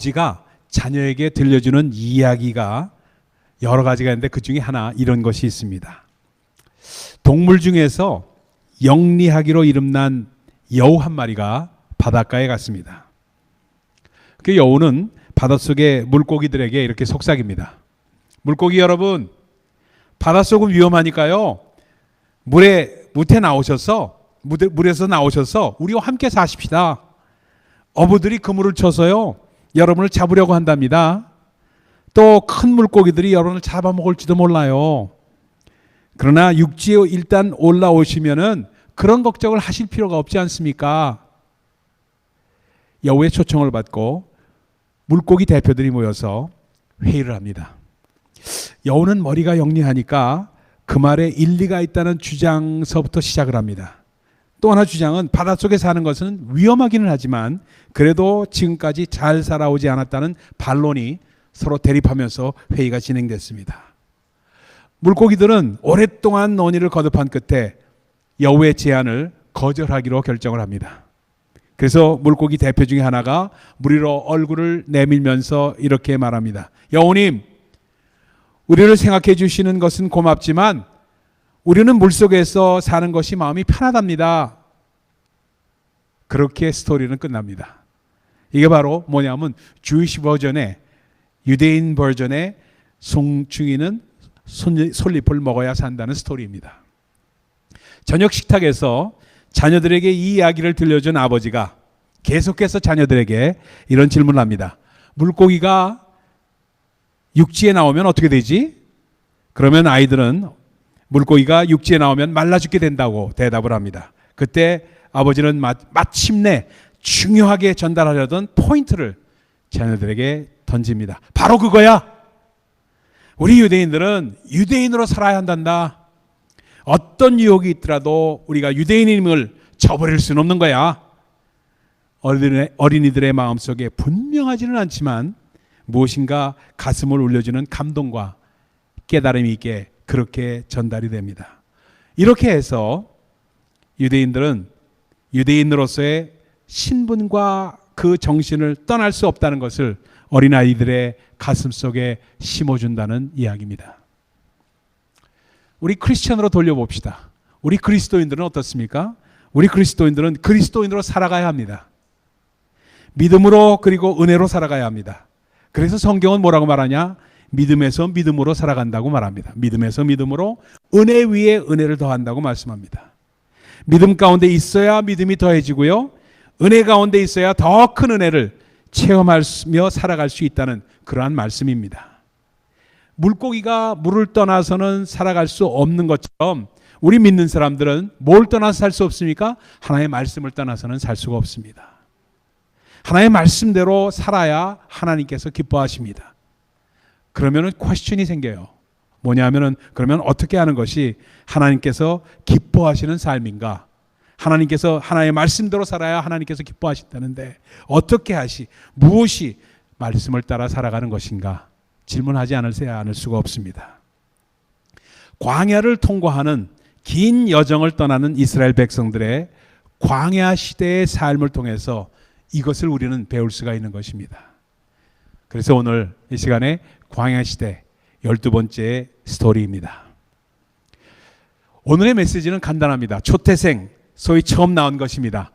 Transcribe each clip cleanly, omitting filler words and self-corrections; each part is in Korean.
아버지가 자녀에게 들려주는 이야기가 여러 가지가 있는데 그 중에 하나 이런 것이 있습니다. 동물 중에서 영리하기로 이름난 여우 한 마리가 바닷가에 갔습니다. 그 여우는 바닷속의 물고기들에게 이렇게 속삭입니다. 물고기 여러분, 바닷속은 위험하니까요. 물에서 나오셔서 우리와 함께 사십시다. 어부들이 그물을 쳐서요, 여러분을 잡으려고 한답니다. 또 큰 물고기들이 여러분을 잡아먹을지도 몰라요. 그러나 육지에 일단 올라오시면은 그런 걱정을 하실 필요가 없지 않습니까? 여우의 초청을 받고 물고기 대표들이 모여서 회의를 합니다. 여우는 머리가 영리하니까 그 말에 일리가 있다는 주장서부터 시작을 합니다. 또 하나 주장은 바닷속에 사는 것은 위험하기는 하지만 그래도 지금까지 잘 살아오지 않았다는 반론이 서로 대립하면서 회의가 진행됐습니다. 물고기들은 오랫동안 논의를 거듭한 끝에 여우의 제안을 거절하기로 결정을 합니다. 그래서 물고기 대표 중에 하나가 물 위로 얼굴을 내밀면서 이렇게 말합니다. 여우님, 우리를 생각해 주시는 것은 고맙지만 우리는 물속에서 사는 것이 마음이 편하답니다. 그렇게 스토리는 끝납니다. 이게 바로 뭐냐면 주이시 버전의, 유대인 버전의 송충이는 솔잎을 먹어야 산다는 스토리입니다. 저녁 식탁에서 자녀들에게 이 이야기를 들려준 아버지가 계속해서 자녀들에게 이런 질문을 합니다. 물고기가 육지에 나오면 어떻게 되지? 그러면 아이들은 물고기가 육지에 나오면 말라 죽게 된다고 대답을 합니다. 그때 아버지는 마침내 중요하게 전달하려던 포인트를 자녀들에게 던집니다. 바로 그거야. 우리 유대인들은 유대인으로 살아야 한단다. 어떤 유혹이 있더라도 우리가 유대인임을 저버릴 수는 없는 거야. 어린이들의 마음속에 분명하지는 않지만 무엇인가 가슴을 울려주는 감동과 깨달음이 있게 그렇게 전달이 됩니다. 이렇게 해서 유대인들은 유대인으로서의 신분과 그 정신을 떠날 수 없다는 것을 어린아이들의 가슴 속에 심어준다는 이야기입니다. 우리 크리스천으로 돌려봅시다. 우리 그리스도인들은 어떻습니까? 우리 그리스도인들은 그리스도인으로 살아가야 합니다. 믿음으로 그리고 은혜로 살아가야 합니다. 그래서 성경은 뭐라고 말하냐? 믿음에서 믿음으로 살아간다고 말합니다. 믿음에서 믿음으로 은혜 위에 은혜를 더한다고 말씀합니다. 믿음 가운데 있어야 믿음이 더해지고요. 은혜 가운데 있어야 더 큰 은혜를 체험하며 살아갈 수 있다는 그러한 말씀입니다. 물고기가 물을 떠나서는 살아갈 수 없는 것처럼 우리 믿는 사람들은 뭘 떠나서 살 수 없습니까? 하나님의 말씀을 떠나서는 살 수가 없습니다. 하나님의 말씀대로 살아야 하나님께서 기뻐하십니다. 그러면은 퀘스천이 생겨요. 뭐냐면은 그러면 어떻게 하는 것이 하나님께서 기뻐하시는 삶인가? 하나님께서 하나님의 말씀대로 살아야 하나님께서 기뻐하신다는데 어떻게 무엇이 말씀을 따라 살아가는 것인가? 질문하지 않을 수가 없습니다. 광야를 통과하는 긴 여정을 떠나는 이스라엘 백성들의 광야 시대의 삶을 통해서 이것을 우리는 배울 수가 있는 것입니다. 그래서 오늘 이 시간에 광야 시대 12번째 스토리입니다. 오늘의 메시지는 간단합니다. 초태생, 소위 처음 나온 것입니다.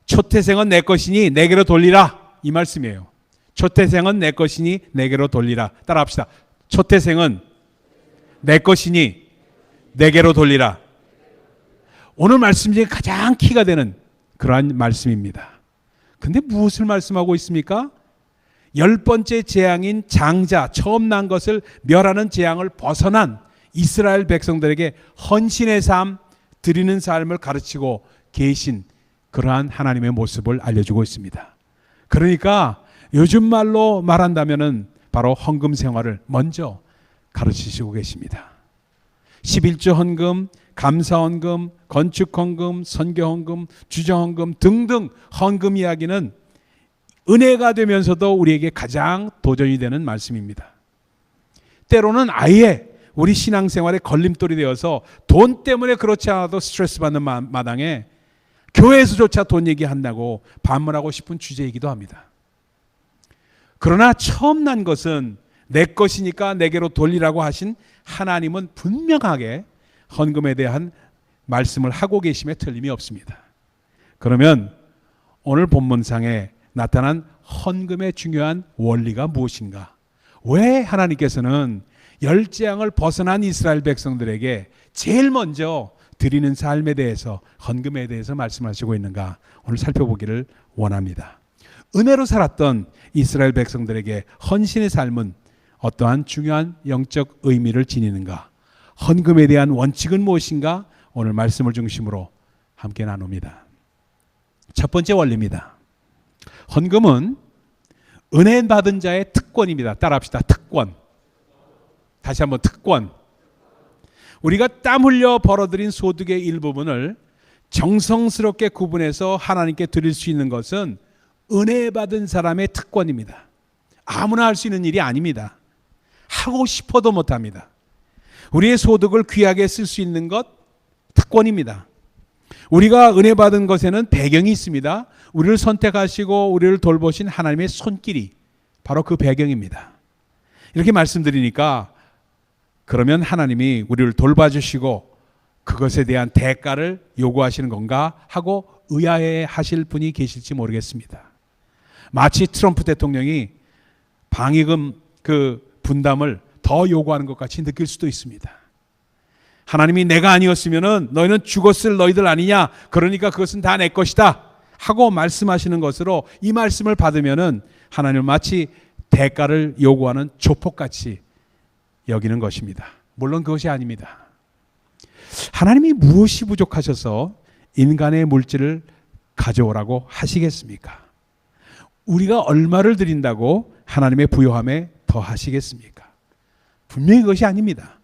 초태생은 내 것이니 내게로 돌리라, 이 말씀이에요. 초태생은 내 것이니 내게로 돌리라. 따라합시다. 초태생은 내 것이니 내게로 돌리라. 오늘 말씀 중에 가장 키가 되는 그러한 말씀입니다. 근데 무엇을 말씀하고 있습니까? 10번째 재앙인 장자, 처음 난 것을 멸하는 재앙을 벗어난 이스라엘 백성들에게 헌신의 삶, 드리는 삶을 가르치고 계신 그러한 하나님의 모습을 알려주고 있습니다. 그러니까 요즘 말로 말한다면은 바로 헌금 생활을 먼저 가르치시고 계십니다. 11조 헌금, 감사 헌금, 건축 헌금, 선교 헌금, 주정 헌금 등등 헌금 이야기는 은혜가 되면서도 우리에게 가장 도전이 되는 말씀입니다. 때로는 아예 우리 신앙생활의 걸림돌이 되어서 돈 때문에 그렇지 않아도 스트레스 받는 마당에 교회에서조차 돈 얘기한다고 반문하고 싶은 주제이기도 합니다. 그러나 처음 난 것은 내 것이니까 내게로 돌리라고 하신 하나님은 분명하게 헌금에 대한 말씀을 하고 계심에 틀림이 없습니다. 그러면 오늘 본문상에 나타난 헌금의 중요한 원리가 무엇인가? 왜 하나님께서는 열재앙을 벗어난 이스라엘 백성들에게 제일 먼저 드리는 삶에 대해서, 헌금에 대해서 말씀하시고 있는가? 오늘 살펴보기를 원합니다. 은혜로 살았던 이스라엘 백성들에게 헌신의 삶은 어떠한 중요한 영적 의미를 지니는가? 헌금에 대한 원칙은 무엇인가? 오늘 말씀을 중심으로 함께 나눕니다. 첫 번째 원리입니다. 헌금은 은혜 받은 자의 특권입니다. 따라합시다. 특권. 다시 한번 특권. 우리가 땀 흘려 벌어들인 소득의 일부분을 정성스럽게 구분해서 하나님께 드릴 수 있는 것은 은혜 받은 사람의 특권입니다. 아무나 할 수 있는 일이 아닙니다. 하고 싶어도 못합니다. 우리의 소득을 귀하게 쓸 수 있는 것 특권입니다. 우리가 은혜 받은 것에는 배경이 있습니다. 우리를 선택하시고 우리를 돌보신 하나님의 손길이 바로 그 배경입니다. 이렇게 말씀드리니까 그러면 하나님이 우리를 돌봐주시고 그것에 대한 대가를 요구하시는 건가 하고 의아해 하실 분이 계실지 모르겠습니다. 마치 트럼프 대통령이 방위금 그 분담을 더 요구하는 것 같이 느낄 수도 있습니다. 하나님이 내가 아니었으면 너희는 죽었을 너희들 아니냐, 그러니까 그것은 다 내 것이다 하고 말씀하시는 것으로 이 말씀을 받으면은 하나님을 마치 대가를 요구하는 조폭같이 여기는 것입니다. 물론 그것이 아닙니다. 하나님이 무엇이 부족하셔서 인간의 물질을 가져오라고 하시겠습니까? 우리가 얼마를 드린다고 하나님의 부요함에 더 하시겠습니까? 분명히 그것이 아닙니다.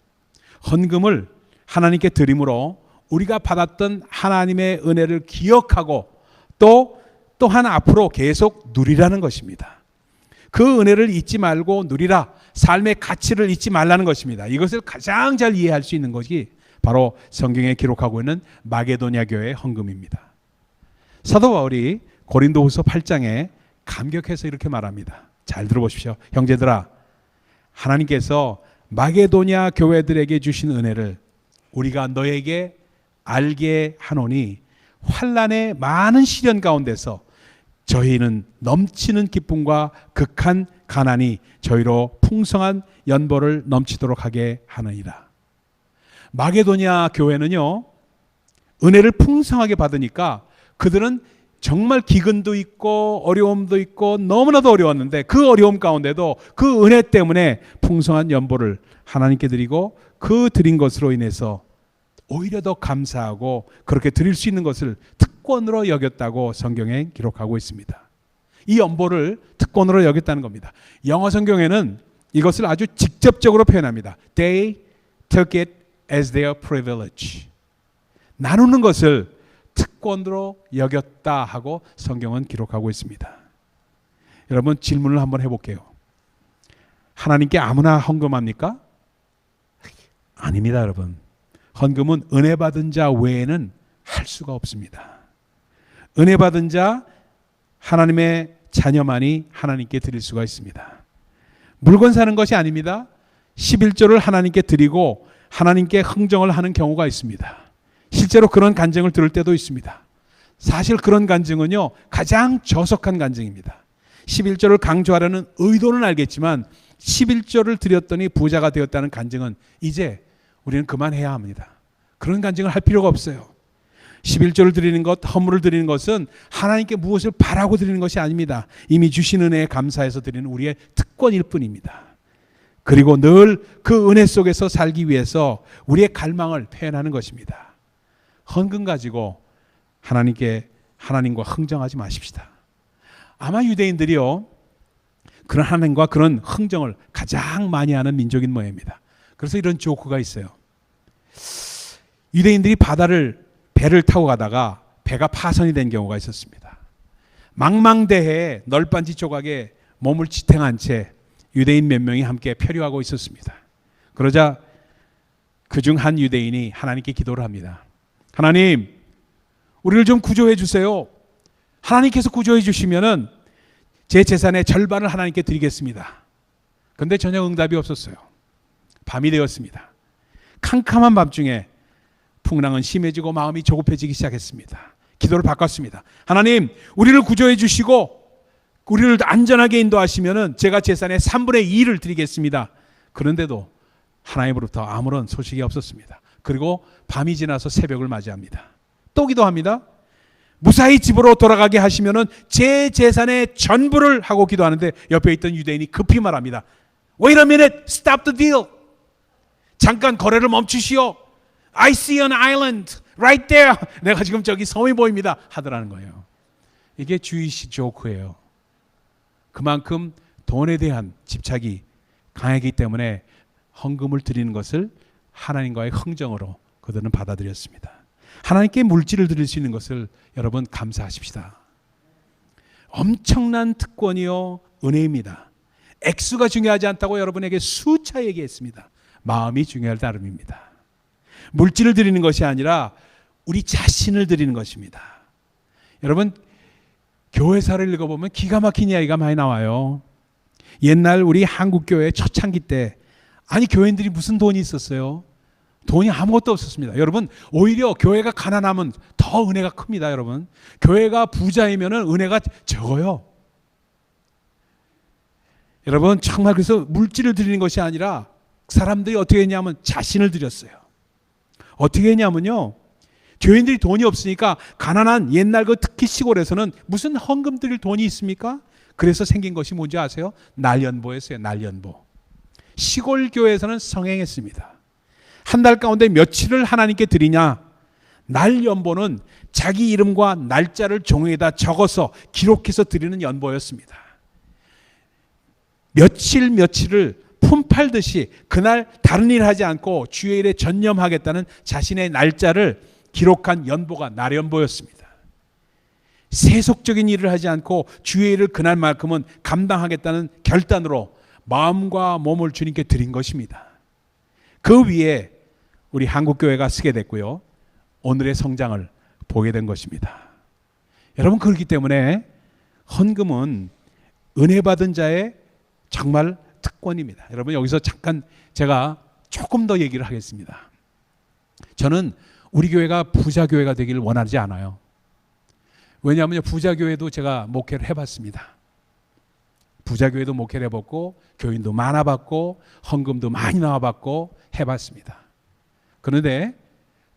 헌금을 하나님께 드림으로 우리가 받았던 하나님의 은혜를 기억하고 또한 앞으로 계속 누리라는 것입니다. 그 은혜를 잊지 말고 누리라. 삶의 가치를 잊지 말라는 것입니다. 이것을 가장 잘 이해할 수 있는 것이 바로 성경에 기록하고 있는 마게도냐 교회의 헌금입니다. 사도 바울이 고린도후서 8장에 감격해서 이렇게 말합니다. 잘 들어보십시오. 형제들아, 하나님께서 마게도냐 교회들에게 주신 은혜를 우리가 너에게 알게 하노니 환난의 많은 시련 가운데서 저희는 넘치는 기쁨과 극한 가난이 저희로 풍성한 연보를 넘치도록 하게 하느니라. 마게도냐 교회는요, 은혜를 풍성하게 받으니까 그들은 정말 기근도 있고 어려움도 있고 너무나도 어려웠는데 그 어려움 가운데도 그 은혜 때문에 풍성한 연보를 하나님께 드리고 그 드린 것으로 인해서 오히려 더 감사하고 그렇게 드릴 수 있는 것을 특권으로 여겼다고 성경에 기록하고 있습니다. 이 연보를 특권으로 여겼다는 겁니다. 영어 성경에는 이것을 아주 직접적으로 표현합니다. They took it as their privilege. 나누는 것을 특권으로 여겼다 하고 성경은 기록하고 있습니다. 여러분, 질문을 한번 해볼게요. 하나님께 아무나 헌금합니까? 아닙니다, 여러분. 헌금은 은혜 받은 자 외에는 할 수가 없습니다. 은혜 받은 자, 하나님의 자녀만이 하나님께 드릴 수가 있습니다. 물건 사는 것이 아닙니다. 11조를 하나님께 드리고 하나님께 흥정을 하는 경우가 있습니다. 실제로 그런 간증을 들을 때도 있습니다. 사실 그런 간증은요, 가장 저속한 간증입니다. 11조를 강조하려는 의도는 알겠지만 11조를 드렸더니 부자가 되었다는 간증은 이제 우리는 그만해야 합니다. 그런 간증을 할 필요가 없어요. 11조를 드리는 것, 헌물을 드리는 것은 하나님께 무엇을 바라고 드리는 것이 아닙니다. 이미 주신 은혜에 감사해서 드리는 우리의 특권일 뿐입니다. 그리고 늘 그 은혜 속에서 살기 위해서 우리의 갈망을 표현하는 것입니다. 헌금 가지고 하나님과 흥정하지 마십시다. 아마 유대인들이요, 그런 하나님과 그런 흥정을 가장 많이 하는 민족인 모양입니다. 그래서 이런 조크가 있어요. 유대인들이 배를 타고 가다가 배가 파손이 된 경우가 있었습니다. 망망대해에 널빤지 조각에 몸을 지탱한 채 유대인 몇 명이 함께 표류하고 있었습니다. 그러자 그중 한 유대인이 하나님께 기도를 합니다. 하나님, 우리를 좀 구조해 주세요. 하나님께서 구조해 주시면은 제 재산의 절반을 하나님께 드리겠습니다. 그런데 전혀 응답이 없었어요. 밤이 되었습니다. 캄캄한 밤중에 풍랑은 심해지고 마음이 조급해지기 시작했습니다. 기도를 바꿨습니다. 하나님, 우리를 구조해 주시고 우리를 안전하게 인도하시면 제가 재산의 3분의 2를 드리겠습니다. 그런데도 하나님으로부터 아무런 소식이 없었습니다. 그리고 밤이 지나서 새벽을 맞이합니다. 또 기도합니다. 무사히 집으로 돌아가게 하시면 제 재산의 전부를 하고 기도하는데 옆에 있던 유대인이 급히 말합니다. Wait a minute, stop the deal. 잠깐 거래를 멈추시오. I see an island right there. 내가 지금 저기 섬이 보입니다. 하더라는 거예요. 이게 주이시 조크예요. 그만큼 돈에 대한 집착이 강하기 때문에 헌금을 드리는 것을 하나님과의 흥정으로 그들은 받아들였습니다. 하나님께 물질을 드릴 수 있는 것을 여러분 감사하십시다. 엄청난 특권이요 은혜입니다. 액수가 중요하지 않다고 여러분에게 수차 얘기했습니다. 마음이 중요할 따름입니다. 물질을 드리는 것이 아니라 우리 자신을 드리는 것입니다. 여러분 교회사를 읽어보면 기가 막힌 이야기가 많이 나와요. 옛날 우리 한국교회 초창기 때 아니 교인들이 무슨 돈이 있었어요? 돈이 아무것도 없었습니다. 여러분 오히려 교회가 가난하면 더 은혜가 큽니다. 여러분 교회가 부자이면 은혜가 적어요. 여러분 정말 그래서 물질을 드리는 것이 아니라 사람들이 어떻게 했냐면 자신을 드렸어요. 어떻게 했냐면요, 교인들이 돈이 없으니까 가난한 옛날 그 특히 시골에서는 무슨 헌금 드릴 돈이 있습니까? 그래서 생긴 것이 뭔지 아세요? 날연보였어요. 날연보. 시골 교회에서는 성행했습니다. 한 달 가운데 며칠을 하나님께 드리냐? 날연보는 자기 이름과 날짜를 종이에다 적어서 기록해서 드리는 연보였습니다. 며칠을 품팔듯이 그날 다른 일 하지 않고 주의 일에 전념하겠다는 자신의 날짜를 기록한 연보가 날연보였습니다. 세속적인 일을 하지 않고 주의 일을 그날만큼은 감당하겠다는 결단으로 마음과 몸을 주님께 드린 것입니다. 그 위에 우리 한국교회가 쓰게 됐고요. 오늘의 성장을 보게 된 것입니다. 여러분 그렇기 때문에 헌금은 은혜 받은 자의 정말 특권입니다. 여러분 여기서 잠깐 제가 조금 더 얘기를 하겠습니다. 저는 우리 교회가 부자 교회가 되기를 원하지 않아요. 왜냐하면 부자 교회도 제가 목회를 해봤습니다. 부자 교회도 목회를 해봤고 교인도 많아봤고 헌금도 많이 나와봤고 해봤습니다. 그런데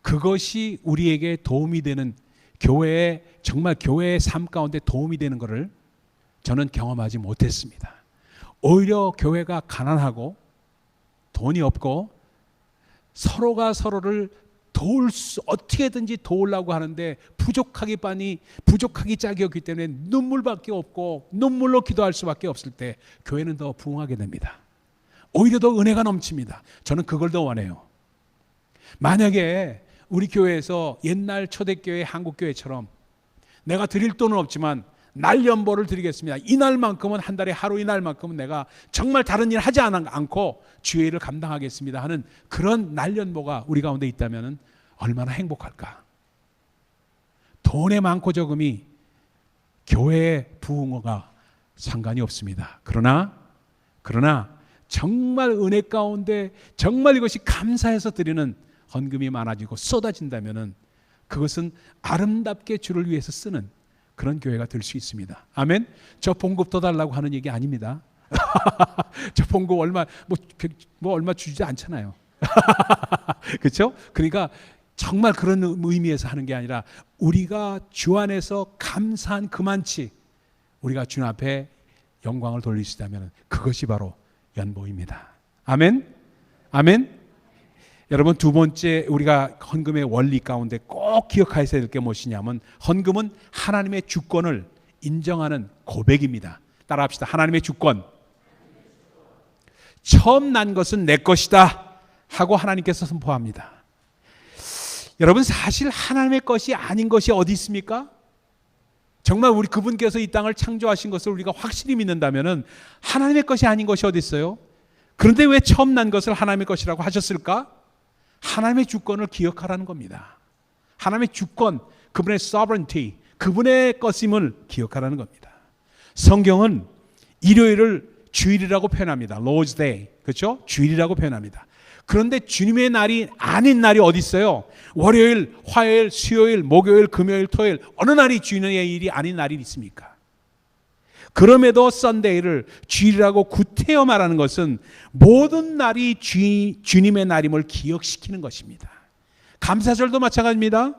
그것이 우리에게 도움이 되는 교회의 정말 교회의 삶 가운데 도움이 되는 것을 저는 경험하지 못했습니다. 오히려 교회가 가난하고 돈이 없고 서로가 서로를 어떻게든지 도우려고 하는데 부족하기 짝이었기 때문에 눈물밖에 없고 눈물로 기도할 수밖에 없을 때 교회는 더 부흥하게 됩니다. 오히려 더 은혜가 넘칩니다. 저는 그걸 더 원해요. 만약에 우리 교회에서 옛날 초대교회 한국교회처럼 내가 드릴 돈은 없지만 날연보를 드리겠습니다. 이날만큼은 한 달에 하루 이날만큼은 내가 정말 다른 일 하지 않고 주의 일을 감당하겠습니다 하는 그런 날연보가 우리 가운데 있다면 얼마나 행복할까. 돈의 많고 적음이 교회의 부흥과 상관이 없습니다. 그러나 정말 은혜 가운데 정말 이것이 감사해서 드리는 헌금이 많아지고 쏟아진다면 그것은 아름답게 주를 위해서 쓰는 그런 교회가 될 수 있습니다. 아멘. 저 봉급 더 달라고 하는 얘기 아닙니다. 저 봉급 얼마 얼마 주지 않잖아요. 그렇죠? 그러니까 정말 그런 의미에서 하는 게 아니라 우리가 주 안에서 감사한 그만치 우리가 주님 앞에 영광을 돌릴 수 있다면 그것이 바로 연보입니다. 아멘. 아멘. 여러분 두 번째 우리가 헌금의 원리 가운데 꼭 기억하셔야 될 게 무엇이냐면 헌금은 하나님의 주권을 인정하는 고백입니다. 따라합시다. 하나님의 주권. 처음 난 것은 내 것이다 하고 하나님께서 선포합니다. 여러분 사실 하나님의 것이 아닌 것이 어디 있습니까? 정말 우리 그분께서 이 땅을 창조하신 것을 우리가 확실히 믿는다면 하나님의 것이 아닌 것이 어디 있어요? 그런데 왜 처음 난 것을 하나님의 것이라고 하셨을까? 하나님의 주권을 기억하라는 겁니다. 하나님의 주권, 그분의 sovereignty, 그분의 것임을 기억하라는 겁니다. 성경은 일요일을 주일이라고 표현합니다. Lord's Day. 그렇죠? 주일이라고 표현합니다. 그런데 주님의 날이 아닌 날이 어디 있어요? 월요일, 화요일, 수요일, 목요일, 금요일, 토요일 어느 날이 주님의 일이 아닌 날이 있습니까? 그럼에도 썬데이를 주일이라고 구태여 말하는 것은 모든 날이 주님의 날임을 기억시키는 것입니다. 감사절도 마찬가지입니다.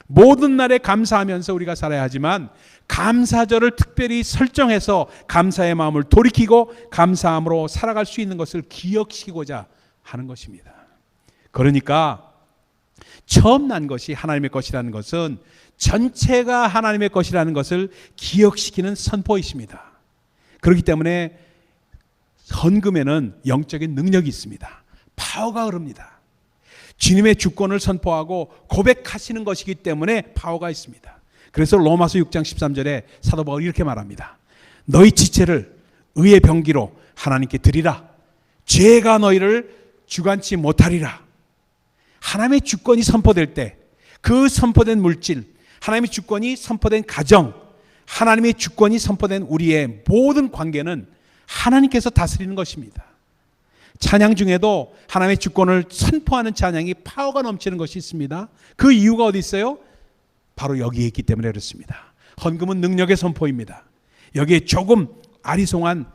모든 날에 감사하면서 우리가 살아야 하지만 감사절을 특별히 설정해서 감사의 마음을 돌이키고 감사함으로 살아갈 수 있는 것을 기억시키고자 하는 것입니다. 그러니까 처음 난 것이 하나님의 것이라는 것은 전체가 하나님의 것이라는 것을 기억시키는 선포이십니다. 그렇기 때문에 헌금에는 영적인 능력이 있습니다. 파워가 흐릅니다. 주님의 주권을 선포하고 고백하시는 것이기 때문에 파워가 있습니다. 그래서 로마서 6장 13절에 사도 바울이 이렇게 말합니다. 너희 지체를 의의 병기로 하나님께 드리라. 죄가 너희를 주관치 못하리라. 하나님의 주권이 선포될 때 그 선포된 물질, 하나님의 주권이 선포된 가정, 하나님의 주권이 선포된 우리의 모든 관계는 하나님께서 다스리는 것입니다. 찬양 중에도 하나님의 주권을 선포하는 찬양이 파워가 넘치는 것이 있습니다. 그 이유가 어디 있어요? 바로 여기에 있기 때문에 그렇습니다. 헌금은 능력의 선포입니다. 여기에 조금 아리송한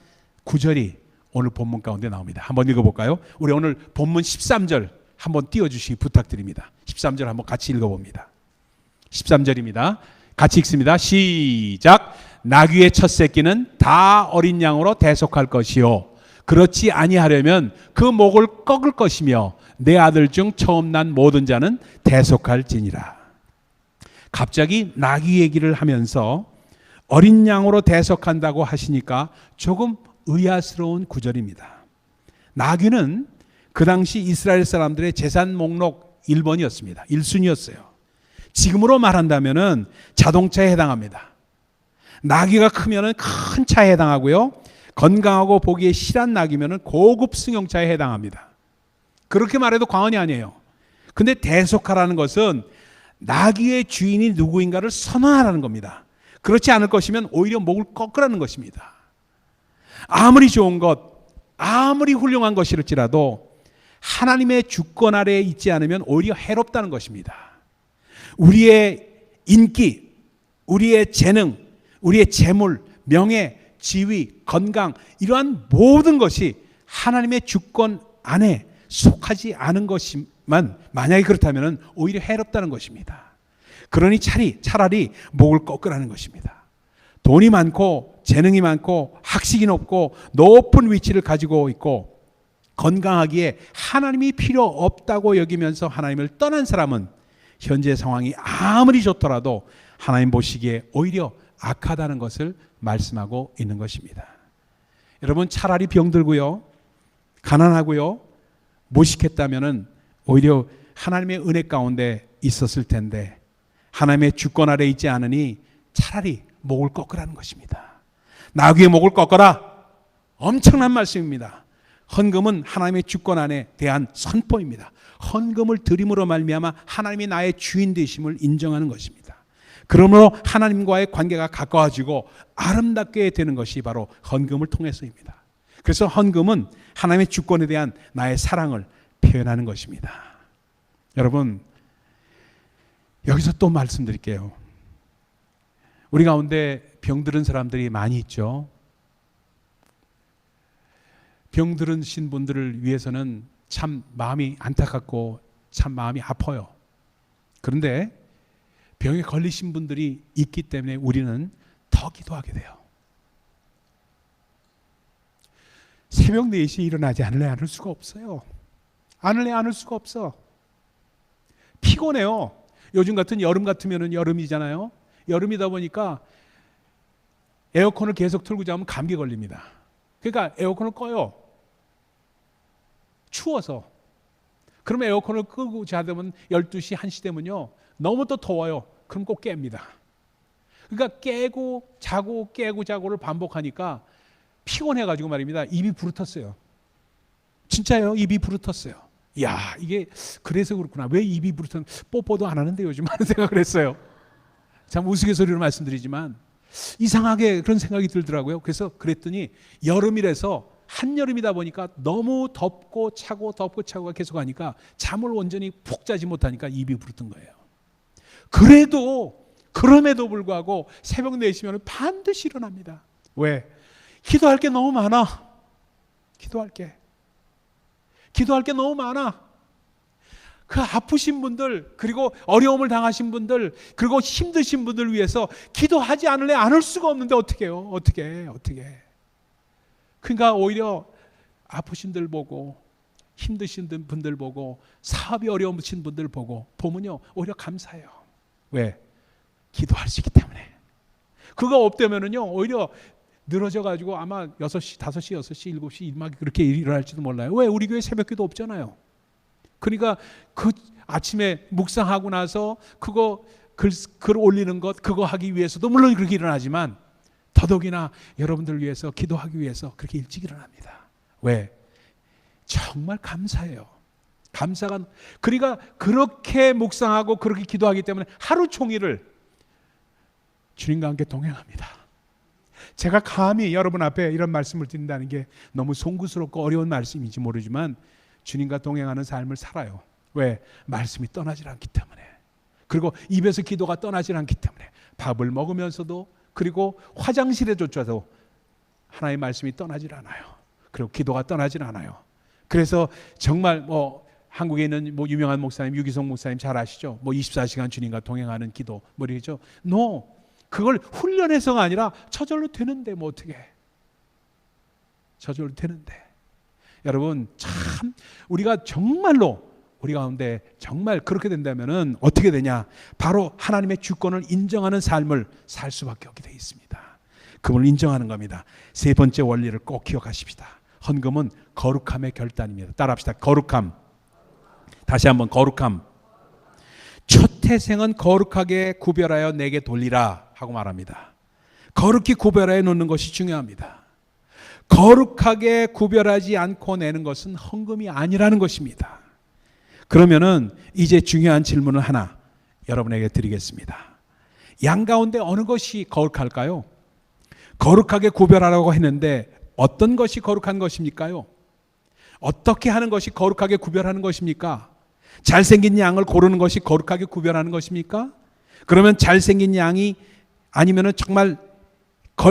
구절이 오늘 본문 가운데 나옵니다. 한번 읽어볼까요? 우리 오늘 본문 13절 한번 띄워주시기 부탁드립니다. 13절 한번 같이 읽어봅니다. 13절입니다. 같이 읽습니다. 시작. 나귀의 첫 새끼는 다 어린 양으로 대속할 것이요 그렇지 아니하려면 그 목을 꺾을 것이며 내 아들 중 처음 난 모든 자는 대속할지니라. 갑자기 나귀 얘기를 하면서 어린 양으로 대속한다고 하시니까 조금 의아스러운 구절입니다. 나귀는 그 당시 이스라엘 사람들의 재산 목록 1번이었습니다. 1순위였어요. 지금으로 말한다면 자동차에 해당합니다. 나귀가 크면 큰 차에 해당하고요. 건강하고 보기에 실한 나귀면 고급 승용차에 해당합니다. 그렇게 말해도 과언이 아니에요. 근데 대속하라는 것은 나귀의 주인이 누구인가를 선언하라는 겁니다. 그렇지 않을 것이면 오히려 목을 꺾으라는 것입니다. 아무리 좋은 것, 아무리 훌륭한 것일지라도 하나님의 주권 아래에 있지 않으면 오히려 해롭다는 것입니다. 우리의 인기, 우리의 재능, 우리의 재물, 명예, 지위, 건강 이러한 모든 것이 하나님의 주권 안에 속하지 않은 것이만 만약에 그렇다면 오히려 해롭다는 것입니다. 그러니 차라리 목을 꺾으라는 것입니다. 돈이 많고 재능이 많고 학식이 높고 높은 위치를 가지고 있고 건강하기에 하나님이 필요 없다고 여기면서 하나님을 떠난 사람은 현재 상황이 아무리 좋더라도 하나님 보시기에 오히려 악하다는 것을 말씀하고 있는 것입니다. 여러분 차라리 병들고요, 가난하고요, 모식했다면 오히려 하나님의 은혜 가운데 있었을 텐데 하나님의 주권 아래 있지 않으니 차라리 목을 꺾으라는 것입니다. 나귀의 목을 꺾어라. 엄청난 말씀입니다. 헌금은 하나님의 주권 안에 대한 선포입니다. 헌금을 드림으로 말미암아 하나님이 나의 주인 되심을 인정하는 것입니다. 그러므로 하나님과의 관계가 가까워지고 아름답게 되는 것이 바로 헌금을 통해서입니다. 그래서 헌금은 하나님의 주권에 대한 나의 사랑을 표현하는 것입니다. 여러분, 여기서 또 말씀드릴게요. 우리 가운데 병들은 사람들이 많이 있죠. 병들으신 분들을 위해서는 참 마음이 안타깝고 참 마음이 아파요. 그런데 병에 걸리신 분들이 있기 때문에 우리는 더 기도하게 돼요. 새벽 4시에 일어나지 않을 수가 없어요. 않을 수가 없어. 피곤해요. 요즘 같은 여름 같으면 여름이잖아요. 여름이다 보니까 에어컨을 계속 틀고 자면 감기 걸립니다. 그러니까 에어컨을 꺼요. 추워서. 그러면 에어컨을 끄고 자면 12시, 1시 되면요. 너무 또 더워요. 그럼 꼭 깹니다. 그러니까 깨고 자고를 반복하니까 피곤해가지고 말입니다. 입이 부르텄어요. 진짜요. 입이 부르텄어요. 이야, 이게 그래서 그렇구나. 왜 입이 부르텄? 뽀뽀도 안 하는데 요즘 하는 생각을 했어요. 참 우스갯소리로 말씀드리지만 이상하게 그런 생각이 들더라고요. 그래서 그랬더니 여름이라서 한여름이다 보니까 너무 덥고 차고 덥고 차고가 계속 하니까 잠을 온전히 푹 자지 못하니까 입이 부르던 거예요. 그럼에도 불구하고 새벽 4시면 반드시 일어납니다. 왜? 기도할 게 너무 많아. 기도할 게 너무 많아. 그 아프신 분들, 그리고 어려움을 당하신 분들, 그리고 힘드신 분들 위해서 기도하지 않을 수가 없는데 어떻게 해요? 어떻게. 그러니까 오히려 아프신 분들 보고, 힘드신 분들 보고, 사업이 어려우신 분들 보면요, 오히려 감사해요. 왜? 기도할 수 있기 때문에. 그거 없다면은요, 오히려 늘어져가지고 아마 6시, 5시, 6시, 7시 막 그렇게 일어날지도 몰라요. 왜? 우리 교회 새벽기도 없잖아요. 그러니까 그 아침에 묵상하고 나서 그거 글 올리는 것, 그거 하기 위해서도 물론 그렇게 일어나지만 더더욱이나 여러분들 위해서 기도하기 위해서 그렇게 일찍 일어납니다. 왜? 정말 감사해요. 감사가. 그러니까 그렇게 묵상하고 그렇게 기도하기 때문에 하루 종일을 주님과 함께 동행합니다. 제가 감히 여러분 앞에 이런 말씀을 드린다는 게 너무 송구스럽고 어려운 말씀인지 모르지만 주님과 동행하는 삶을 살아요. 왜? 말씀이 떠나질 않기 때문에. 그리고 입에서 기도가 떠나질 않기 때문에. 밥을 먹으면서도, 그리고 화장실에조차도 하나님의 말씀이 떠나질 않아요. 그리고 기도가 떠나질 않아요. 그래서 정말 한국에 있는 유명한 목사님, 유기성 목사님 잘 아시죠? 24시간 주님과 동행하는 기도 이러죠. 그걸 훈련해서가 아니라 저절로 되는데 어떻게 해? 저절로 되는데. 여러분, 참 우리가 정말로 우리 가운데 정말 그렇게 된다면은 어떻게 되냐? 바로 하나님의 주권을 인정하는 삶을 살 수밖에 없게 되어 있습니다. 그분을 인정하는 겁니다. 세 번째 원리를 꼭 기억하십시다. 헌금은 거룩함의 결단입니다. 따라합시다. 거룩함. 다시 한번 거룩함. 첫 태생은 거룩하게 구별하여 내게 돌리라 하고 말합니다. 거룩히 구별하여 놓는 것이 중요합니다. 거룩하게 구별하지 않고 내는 것은 헌금이 아니라는 것입니다. 그러면은 이제 중요한 질문을 하나 여러분에게 드리겠습니다. 양 가운데 어느 것이 거룩할까요? 거룩하게 구별하라고 했는데 어떤 것이 거룩한 것입니까요? 어떻게 하는 것이 거룩하게 구별하는 것입니까? 잘생긴 양을 고르는 것이 거룩하게 구별하는 것입니까? 그러면 잘생긴 양이 아니면은 정말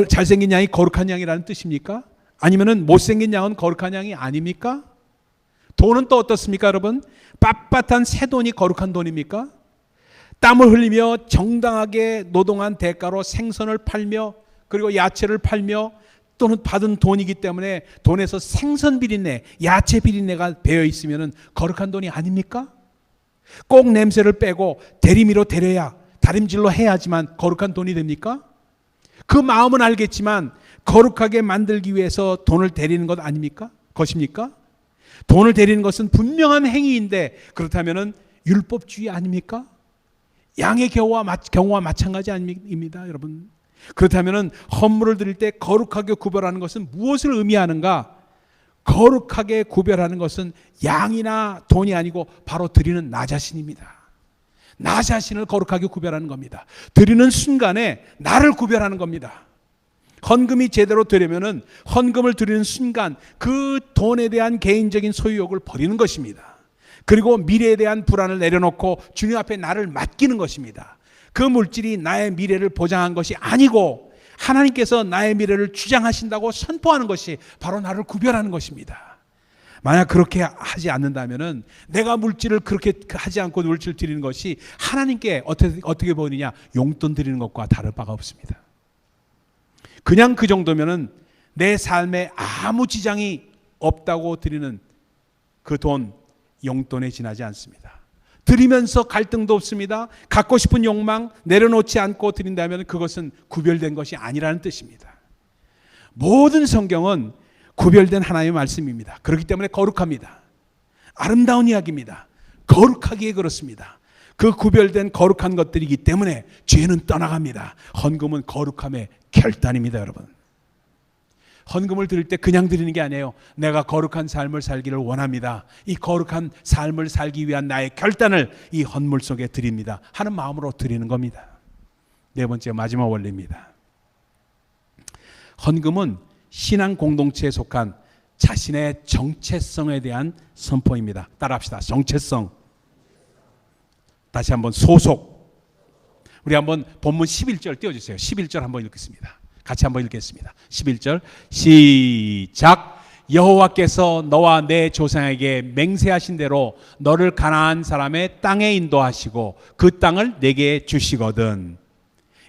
잘생긴 양이 거룩한 양이라는 뜻입니까? 아니면은 못생긴 양은 거룩한 양이 아닙니까? 돈은 또 어떻습니까, 여러분? 빳빳한 새 돈이 거룩한 돈입니까? 땀을 흘리며 정당하게 노동한 대가로 생선을 팔며 그리고 야채를 팔며 또는 받은 돈이기 때문에 돈에서 생선 비린내, 야채 비린내가 배어 있으면 거룩한 돈이 아닙니까? 꼭 냄새를 빼고 대리미로 데려야, 다림질로 해야지만 거룩한 돈이 됩니까? 그 마음은 알겠지만 거룩하게 만들기 위해서 돈을 데리는 것 아닙니까? 것입니까? 돈을 데리는 것은 분명한 행위인데 그렇다면 율법주의 아닙니까? 양의 경우와 마찬가지 아닙니다, 여러분. 그렇다면 헌물을 드릴 때 거룩하게 구별하는 것은 무엇을 의미하는가? 거룩하게 구별하는 것은 양이나 돈이 아니고 바로 드리는 나 자신입니다. 나 자신을 거룩하게 구별하는 겁니다. 드리는 순간에 나를 구별하는 겁니다. 헌금이 제대로 되려면은 헌금을 드리는 순간 그 돈에 대한 개인적인 소유욕을 버리는 것입니다. 그리고 미래에 대한 불안을 내려놓고 주님 앞에 나를 맡기는 것입니다. 그 물질이 나의 미래를 보장한 것이 아니고 하나님께서 나의 미래를 주장하신다고 선포하는 것이 바로 나를 구별하는 것입니다. 만약 그렇게 하지 않는다면은 내가 물질을 그렇게 하지 않고 물질 드리는 것이 하나님께 어떻게 보이느냐? 용돈 드리는 것과 다를 바가 없습니다. 그냥 그 정도면은 내 삶에 아무 지장이 없다고 드리는 그 돈, 용돈에 지나지 않습니다. 드리면서 갈등도 없습니다. 갖고 싶은 욕망 내려놓지 않고 드린다면 그것은 구별된 것이 아니라는 뜻입니다. 모든 성경은 구별된 하나님의 말씀입니다. 그렇기 때문에 거룩합니다. 아름다운 이야기입니다. 거룩하기에 그렇습니다. 그 구별된 거룩한 것들이기 때문에 죄는 떠나갑니다. 헌금은 거룩함의 결단입니다, 여러분. 헌금을 드릴 때 그냥 드리는 게 아니에요. 내가 거룩한 삶을 살기를 원합니다. 이 거룩한 삶을 살기 위한 나의 결단을 이 헌물 속에 드립니다 하는 마음으로 드리는 겁니다. 네 번째 마지막 원리입니다. 헌금은 신앙 공동체에 속한 자신의 정체성에 대한 선포입니다. 따라합시다. 정체성. 다시 한번 소속. 우리 한번 본문 11절 띄워주세요. 11절 한번 읽겠습니다. 같이 한번 읽겠습니다. 11절 시작. 여호와께서 너와 내 조상에게 맹세하신 대로 너를 가나안 사람의 땅에 인도하시고 그 땅을 내게 주시거든.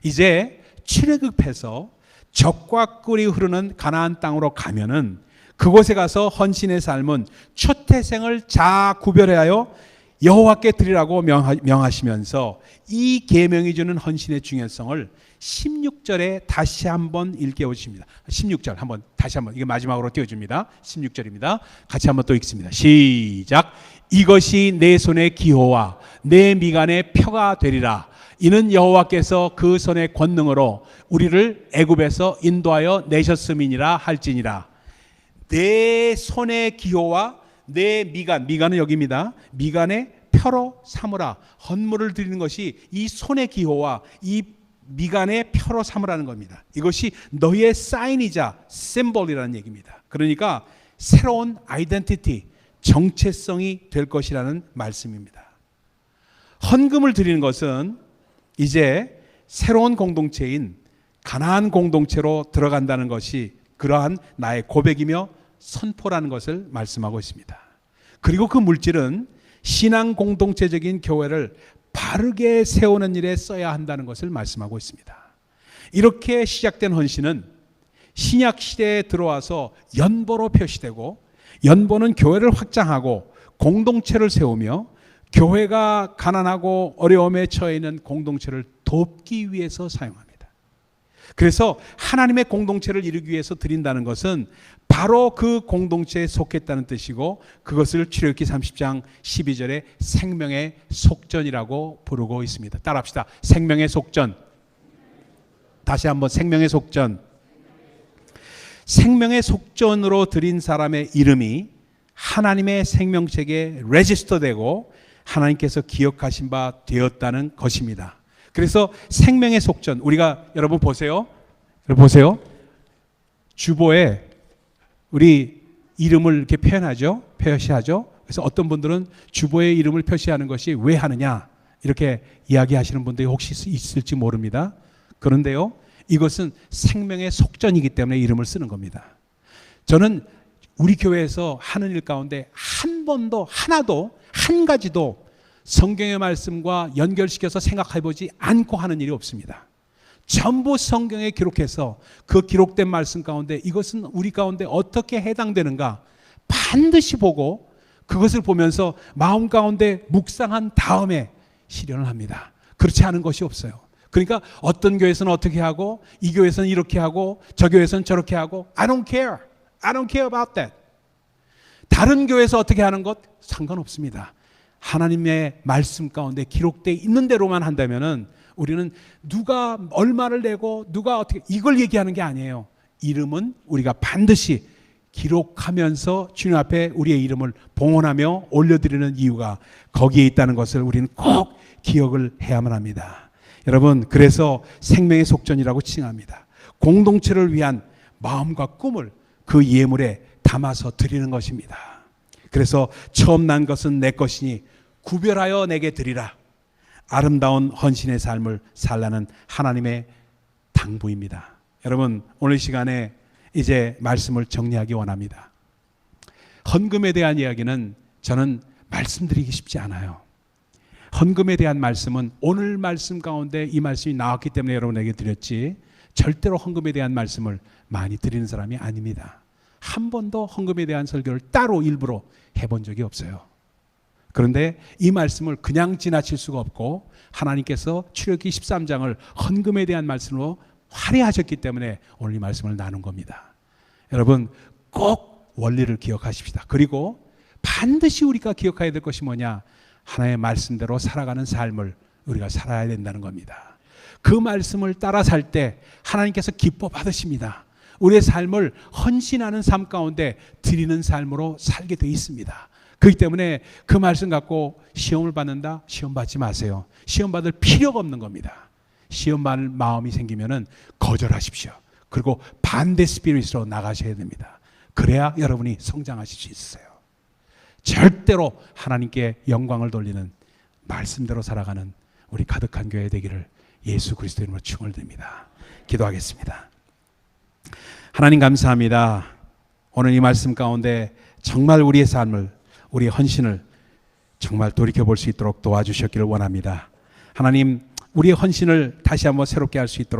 이제 출애굽해서 젖과 꿀이 흐르는 가나안 땅으로 가면은 그곳에 가서 헌신의 삶은 첫 태생을 자 구별하여 여호와께 드리라고 명하시면서 이 계명이 주는 헌신의 중요성을 16절에 다시 한번 일깨우십니다. 16절 한번 다시 한번 이게 마지막으로 띄워줍니다. 16절입니다. 같이 한번 또 읽습니다. 시작. 이것이 내 손의 기호와 내 미간의 표가 되리라. 이는 여호와께서 그 손의 권능으로 우리를 애굽에서 인도하여 내셨음이니라 할지니라. 내 손의 기호와 내 미간, 미간은 여기입니다. 미간의 표로 삼으라. 헌물을 드리는 것이 이 손의 기호와 이 미간의 표로 삼으라는 겁니다. 이것이 너희의 사인이자 심볼이라는 얘기입니다. 그러니까 새로운 아이덴티티, 정체성이 될 것이라는 말씀입니다. 헌금을 드리는 것은 이제 새로운 공동체인 가나안 공동체로 들어간다는 것이 그러한 나의 고백이며 선포라는 것을 말씀하고 있습니다. 그리고 그 물질은 신앙 공동체적인 교회를 바르게 세우는 일에 써야 한다는 것을 말씀하고 있습니다. 이렇게 시작된 헌신은 신약 시대에 들어와서 연보로 표시되고, 연보는 교회를 확장하고 공동체를 세우며 교회가 가난하고 어려움에 처해 있는 공동체를 돕기 위해서 사용합니다. 그래서 하나님의 공동체를 이루기 위해서 드린다는 것은 바로 그 공동체에 속했다는 뜻이고, 그것을 출애굽기 30장 12절에 생명의 속전이라고 부르고 있습니다. 따라합시다. 생명의 속전. 다시 한번 생명의 속전. 생명의 속전으로 드린 사람의 이름이 하나님의 생명책에 레지스터되고 하나님께서 기억하신 바 되었다는 것입니다. 그래서 생명의 속전, 우리가 여러분 보세요. 주보에 우리 이름을 이렇게 표시하죠. 그래서 어떤 분들은 주보에 이름을 표시하는 것이 왜 하느냐 이렇게 이야기하시는 분들이 혹시 있을지 모릅니다. 그런데요, 이것은 생명의 속전이기 때문에 이름을 쓰는 겁니다. 저는 우리 교회에서 하는 일 가운데 한 번도 하나도 한 가지도 성경의 말씀과 연결시켜서 생각해보지 않고 하는 일이 없습니다. 전부 성경에 기록해서 그 기록된 말씀 가운데 이것은 우리 가운데 어떻게 해당되는가 반드시 보고 그것을 보면서 마음 가운데 묵상한 다음에 실현을 합니다. 그렇지 않은 것이 없어요. 그러니까 어떤 교회에서는 어떻게 하고 이 교회에서는 이렇게 하고 저 교회에서는 저렇게 하고 I don't care. I don't care about that. 다른 교회에서 어떻게 하는 것 상관없습니다. 하나님의 말씀 가운데 기록되어 있는 대로만 한다면은 우리는 누가 얼마를 내고 누가 어떻게 이걸 얘기하는 게 아니에요. 이름은 우리가 반드시 기록하면서 주님 앞에 우리의 이름을 봉헌하며 올려드리는 이유가 거기에 있다는 것을 우리는 꼭 기억을 해야만 합니다. 여러분, 그래서 생명의 속전이라고 칭합니다. 공동체를 위한 마음과 꿈을 그 예물에 담아서 드리는 것입니다. 그래서 처음 난 것은 내 것이니 구별하여 내게 드리라. 아름다운 헌신의 삶을 살라는 하나님의 당부입니다. 여러분, 오늘 시간에 이제 말씀을 정리하기 원합니다. 헌금에 대한 이야기는 저는 말씀드리기 쉽지 않아요. 헌금에 대한 말씀은 오늘 말씀 가운데 이 말씀이 나왔기 때문에 여러분에게 드렸지 절대로 헌금에 대한 말씀을 많이 드리는 사람이 아닙니다. 한 번도 헌금에 대한 설교를 따로 일부러 해본 적이 없어요. 그런데 이 말씀을 그냥 지나칠 수가 없고 하나님께서 출애굽기 13장을 헌금에 대한 말씀으로 할애하셨기 때문에 오늘 이 말씀을 나눈 겁니다. 여러분, 꼭 원리를 기억하십시다. 그리고 반드시 우리가 기억해야 될 것이 뭐냐? 하나님의 말씀대로 살아가는 삶을 우리가 살아야 된다는 겁니다. 그 말씀을 따라 살 때 하나님께서 기뻐 받으십니다. 우리의 삶을 헌신하는 삶 가운데 드리는 삶으로 살게 되어 있습니다. 그렇기 때문에 그 말씀 갖고 시험을 받는다? 시험 받지 마세요. 시험 받을 필요가 없는 겁니다. 시험 받을 마음이 생기면은 거절하십시오. 그리고 반대 스피릿으로 나가셔야 됩니다. 그래야 여러분이 성장하실 수 있어요. 절대로 하나님께 영광을 돌리는 말씀대로 살아가는 우리 가득한 교회 되기를 예수 그리스도 이름으로 축원드립니다. 기도하겠습니다. 하나님 감사합니다. 오늘 이 말씀 가운데 정말 우리의 삶을, 우리의 헌신을 정말 돌이켜볼 수 있도록 도와주셨기를 원합니다. 하나님, 우리의 헌신을 다시 한번 새롭게 할 수 있도록